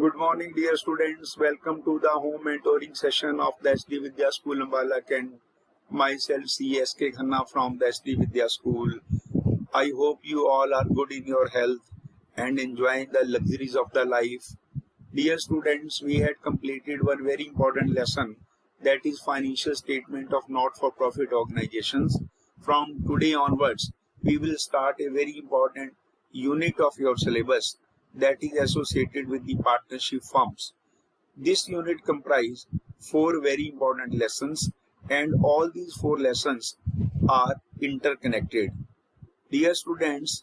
Good morning, dear students. Welcome to the home mentoring session of the SD Vidya School Ambalak and myself, CSK Khanna from the SD Vidya School. I hope you all are good in your health and enjoying the luxuries of the life. Dear students, we had completed one very important lesson, that is financial statement of not-for-profit organizations. From today onwards, we will start a very important unit of your syllabus that is associated with the partnership firms. This unit comprises four very important lessons, and all these four lessons are interconnected. Dear students,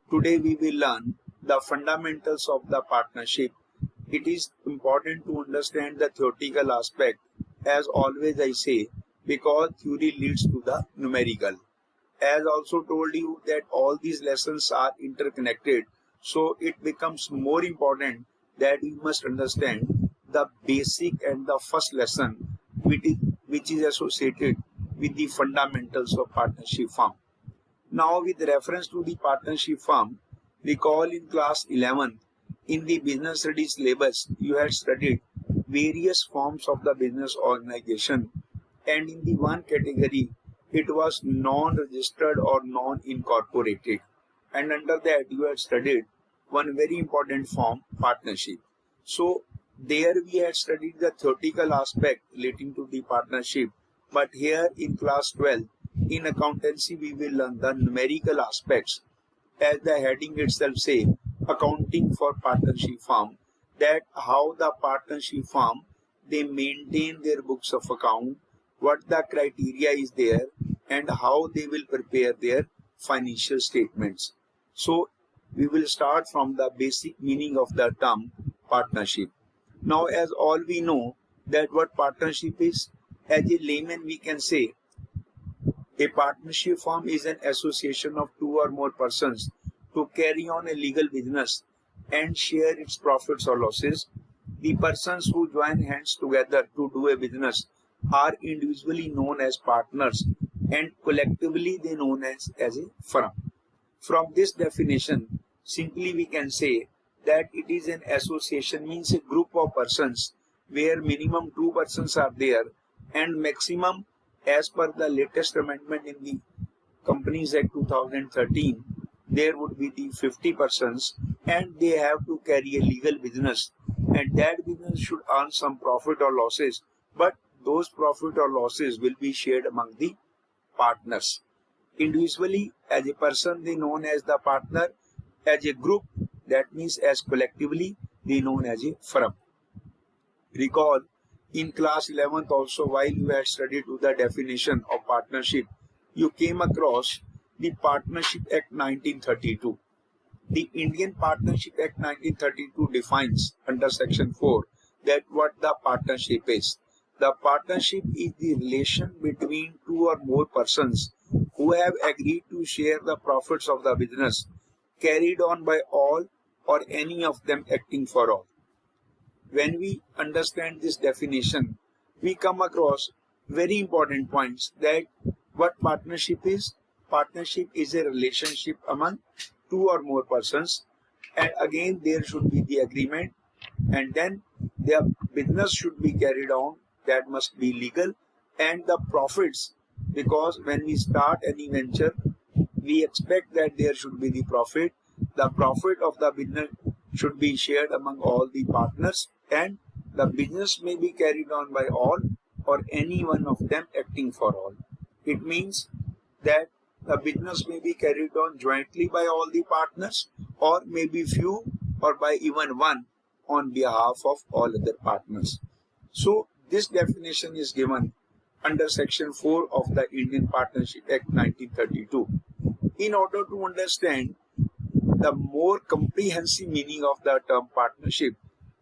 today we will learn the fundamentals of the partnership. It is important to understand the theoretical aspect, as always I say, because theory leads to the numerical. As also told you that all these lessons are interconnected, so it becomes more important that we must understand the basic and the first lesson which is associated with the fundamentals of partnership firm. Now, with reference to the partnership firm, recall in class 11 in the business studies syllabus you had studied various forms of the business organization, and in the one category it was non-registered or non-incorporated, and under that you had studied one very important form, partnership. So there we had studied the theoretical aspect relating to the partnership, but here in class 12 in accountancy we will learn the numerical aspects, as the heading itself say, accounting for partnership firm, that how the partnership firm they maintain their books of account, what the criteria is there, and how they will prepare their financial statements. So we will start from the basic meaning of the term partnership. Now, as all we know that what partnership is, as a layman we can say a partnership firm is an association of two or more persons to carry on a legal business and share its profits or losses. The persons who join hands together to do a business are individually known as partners, and collectively they known as a firm. From this definition, simply we can say that it is an association, means a group of persons where minimum two persons are there, and maximum, as per the latest amendment in the Companies Act 2013, there would be the 50 persons, and they have to carry a legal business, and that business should earn some profit or losses, but those profit or losses will be shared among the partners. Individually, as a person, they known as the partner. As a group, that means as collectively, they known as a firm. Recall, in class 11th also, while you had studied to the definition of partnership, you came across the Partnership Act 1932. The Indian Partnership Act 1932 defines under section 4 that what the partnership is. The partnership is the relation between two or more persons who have agreed to share the profits of the business carried on by all or any of them acting for all. When we understand this definition, we come across very important points, that what partnership is. Partnership is a relationship among two or more persons, and again there should be the agreement, and then their business should be carried on, that must be legal, and the profits, because when we start any venture we expect that there should be the profit. The profit of the business should be shared among all the partners, and the business may be carried on by all or any one of them acting for all. It means that the business may be carried on jointly by all the partners, or maybe few, or by even one on behalf of all other partners. So this definition is given under section 4 of the Indian Partnership Act 1932. In order to understand the more comprehensive meaning of the term partnership,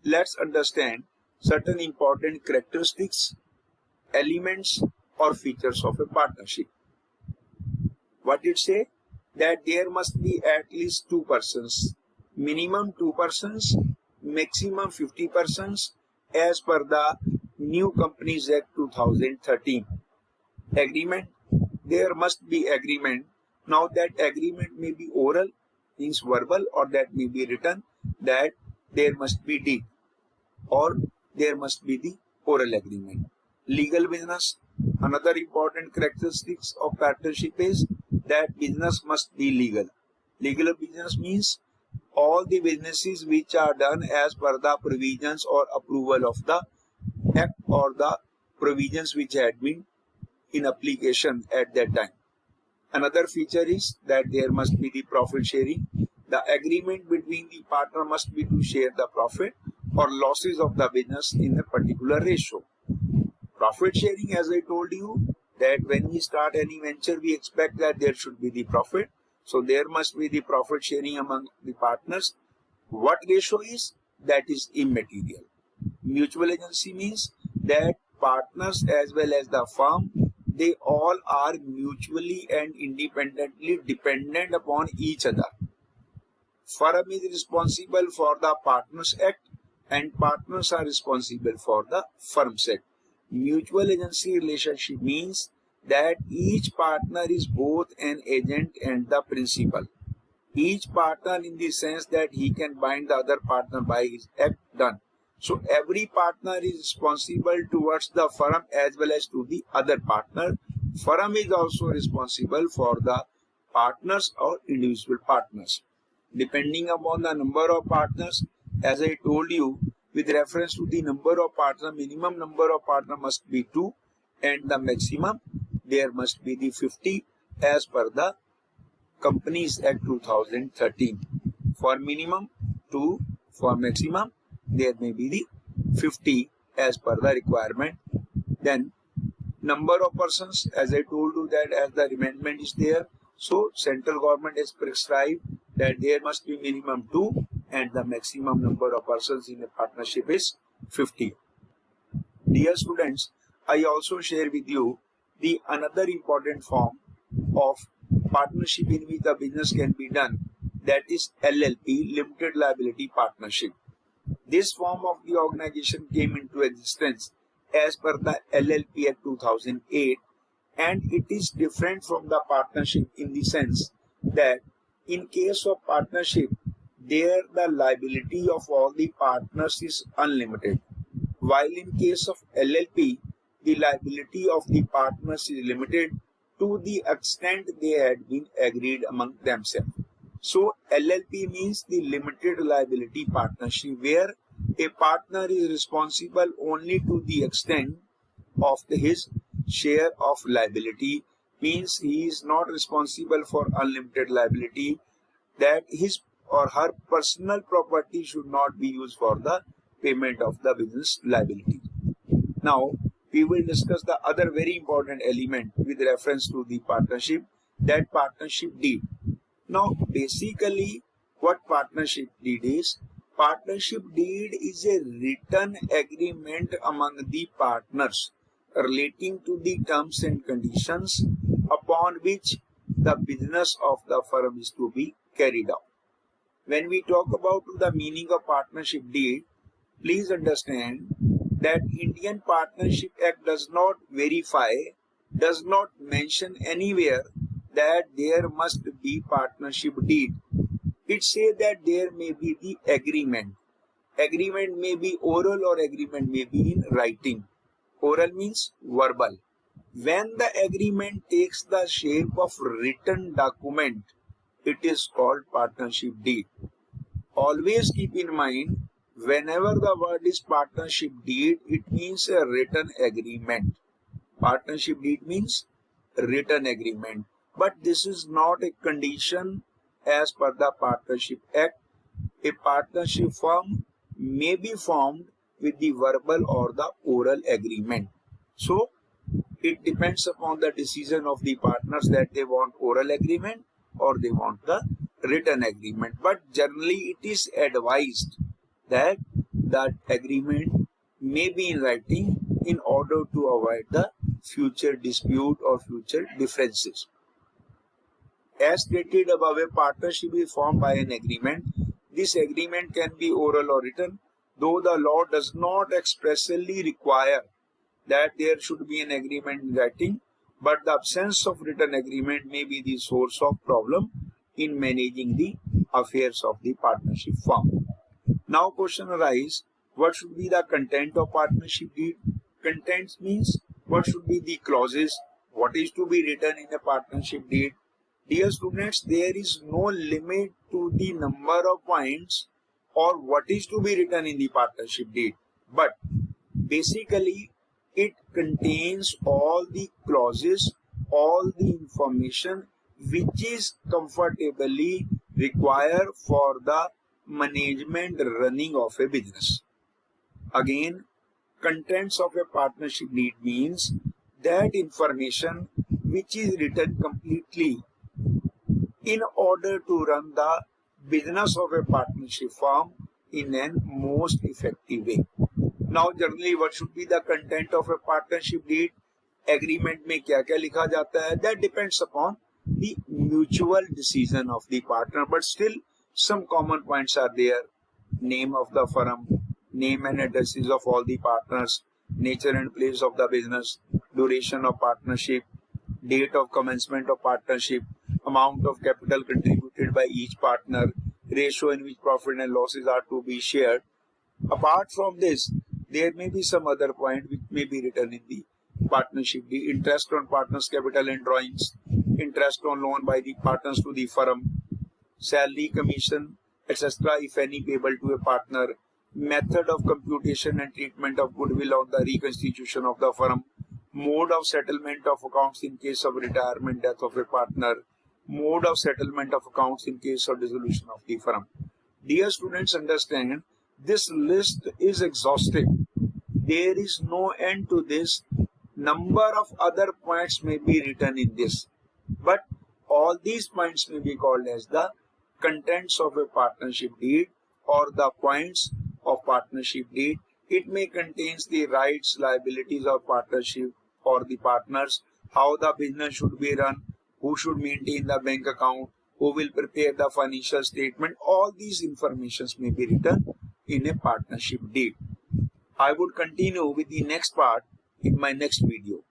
let's understand certain important characteristics, elements or features of a partnership. What it say? That there must be at least two persons, minimum two persons, maximum 50 persons, as per the New Companies Act 2013. Agreement, there must be agreement. Now that agreement may be oral, means verbal, or that may be written, that there must be deed. or there must be the oral agreement. Legal business, another important characteristics of partnership is that business must be legal. Legal business means all the businesses which are done as per the provisions or approval of the act or the provisions which had been in application at that time. Another feature is that there must be the profit sharing. The agreement between the partner must be to share the profit or losses of the business in a particular ratio. Profit sharing, as I told you, that when we start any venture, we expect that there should be the profit. So there must be the profit sharing among the partners. What ratio is? That is immaterial. Mutual agency means that partners as well as the firm, they all are mutually and independently dependent upon each other. Firm is responsible for the Partners Act and partners are responsible for the Firms Act. Mutual agency relationship means that each partner is both an agent and the principal. Each partner in the sense that he can bind the other partner by his act done. So every partner is responsible towards the firm as well as to the other partner. Firm is also responsible for the partners or individual partners. Depending upon the number of partners, as I told you, with reference to the number of partners, minimum number of partners must be 2 and the maximum there must be the 50 as per the Companies Act 2013. For minimum 2, for maximum there may be the 50 as per the requirement. Then number of persons, as I told you that as the amendment is there, so central government has prescribed that there must be minimum 2 and the maximum number of persons in a partnership is 50. Dear students, I also share with you the another important form of partnership in which the business can be done, that is LLP, Limited Liability Partnership. This form of the organization came into existence as per the LLP Act 2008 and it is different from the partnership in the sense that in case of partnership, there the liability of all the partners is unlimited, while in case of LLP, the liability of the partners is limited to the extent they had been agreed among themselves. So LLP means the limited liability partnership, where a partner is responsible only to the extent of his share of liability, means he is not responsible for unlimited liability, that his or her personal property should not be used for the payment of the business liability. Now, we will discuss the other very important element with reference to the partnership, that partnership deed. Now, basically, what partnership deed is? Partnership deed is a written agreement among the partners relating to the terms and conditions upon which the business of the firm is to be carried out. When we talk about the meaning of partnership deed, please understand that Indian Partnership Act does not verify, does not mention anywhere that there must be partnership deed. It says that there may be the agreement. Agreement may be oral or agreement may be in writing. Oral means verbal. When the agreement takes the shape of written document, it is called partnership deed. Always keep in mind, whenever the word is partnership deed, it means a written agreement. Partnership deed means written agreement. But this is not a condition as per the Partnership Act. A partnership firm may be formed with the verbal or the oral agreement. So, it depends upon the decision of the partners that they want oral agreement or they want the written agreement. But generally, it is advised that that agreement may be in writing in order to avoid the future dispute or future differences. As stated above, a partnership is formed by an agreement. This agreement can be oral or written, though the law does not expressly require that there should be an agreement in writing, but the absence of written agreement may be the source of problem in managing the affairs of the partnership firm. Now question arises, What should be the content of partnership deed? Contents means what should be the clauses, what is to be written in a partnership deed. Dear students, there is no limit to the number of points or what is to be written in the partnership deed. But basically, it contains all the clauses, all the information which is comfortably required for the management running of a business. Again, contents of a partnership deed means that information which is written completely in order to run the business of a partnership firm in a most effective way. Now, generally, what should be the content of a partnership deed? Agreement में क्या क्या लिखा जाता है? That depends upon the mutual decision of the partner, but still some common points are there. Name of the firm, name and addresses of all the partners, nature and place of the business, duration of partnership, date of commencement of partnership, amount of capital contributed by each partner, ratio in which profit and losses are to be shared. Apart from this, there may be some other point which may be written in the partnership deed. Interest on partners' capital and drawings, interest on loan by the partners to the firm, salary, commission, etc. if any payable to a partner, method of computation and treatment of goodwill on the reconstitution of the firm, mode of settlement of accounts in case of retirement, death of a partner, mode of settlement of accounts in case of dissolution of the firm. Dear students, understand, this list is exhaustive. There is no end to this. Number of other points may be written in this, but all these points may be called as the contents of a partnership deed or the points of partnership deed. It may contain the rights, liabilities of partnership or the partners, how the business should be run, who should maintain the bank account, who will prepare the financial statement. All these informations may be written in a partnership deed. I would continue with the next part in my next video.